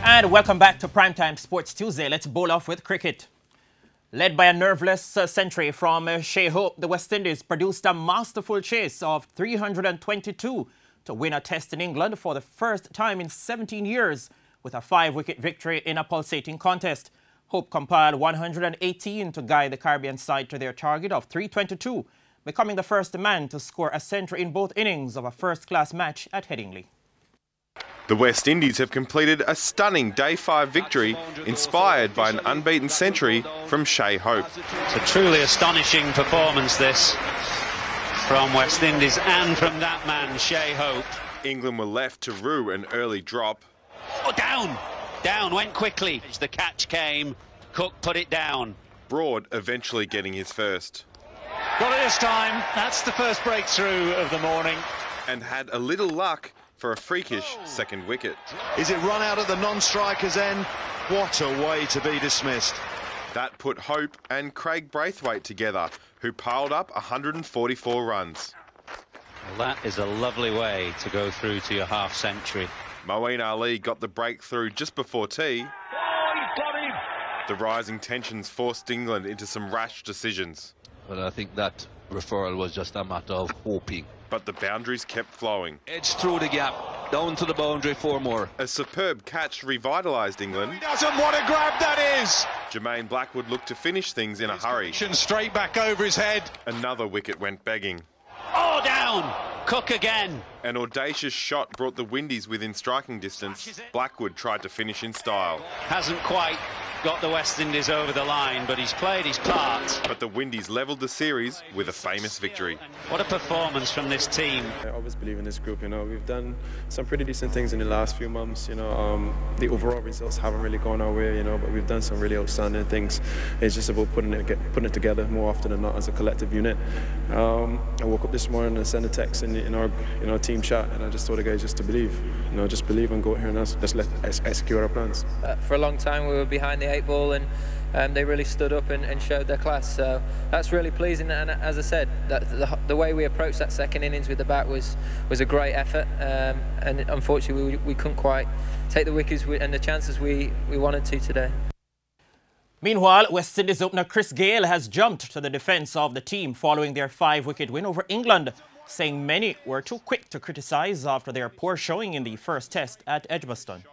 And welcome back to Primetime Sports Tuesday. Let's bowl off with cricket. Led by a nerveless century from Shea Hope, the West Indies produced a masterful chase of 322 to win a test in England for the first time in 17 years with a 5-wicket victory in a pulsating contest. Hope compiled 118 to guide the Caribbean side to their target of 322, becoming the first man to score a century in both innings of a first-class match at Headingley. The West Indies have completed a stunning Day 5 victory inspired by an unbeaten century from Shea Hope. It's a truly astonishing performance this from West Indies and from that man, Shea Hope. England were left to rue an early drop. Oh, down, went quickly. The catch came, Cook put it down. Broad eventually getting his first. Got it this time, that's the first breakthrough of the morning. And had a little luck for a freakish second wicket. Is it run out at the non-striker's end? What a way to be dismissed. That put Hope and Craig Braithwaite together, who piled up 144 runs. Well, that is a lovely way to go through to your half-century. Moeen Ali got the breakthrough just before tea. Oh, he's got him! The rising tensions forced England into some rash decisions. Well, I think that referral was just a matter of hoping. But the boundaries kept flowing. Edge through the gap, down to the boundary, 4 more. A superb catch revitalised England. He doesn't want to grab that is! Jermaine Blackwood looked to finish things in a hurry. Straight back over his head. Another wicket went begging. Oh, down! Cook again. An audacious shot brought the Windies within striking distance. Blackwood tried to finish in style. Hasn't quite got the West Indies over the line, but he's played his part. But the Windies levelled the series with a famous victory. What a performance from this team. I always believe in this group, we've done some pretty decent things in the last few months, the overall results haven't really gone our way, but we've done some really outstanding things. It's just about putting it together more often than not as a collective unit. I woke up this morning and sent a text in our team chat, and I just told the guys just to believe, just believe and go out here and just let us execute our plans. For a long time we were behind the 8 ball, and they really stood up and showed their class, so that's really pleasing. And as I said, the way we approached that second innings with the bat was a great effort, and unfortunately we couldn't quite take the wickets and the chances we wanted to today. Meanwhile, West Indies opener Chris Gayle has jumped to the defence of the team following their 5-wicket win over England, saying many were too quick to criticise after their poor showing in the first test at Edgbaston.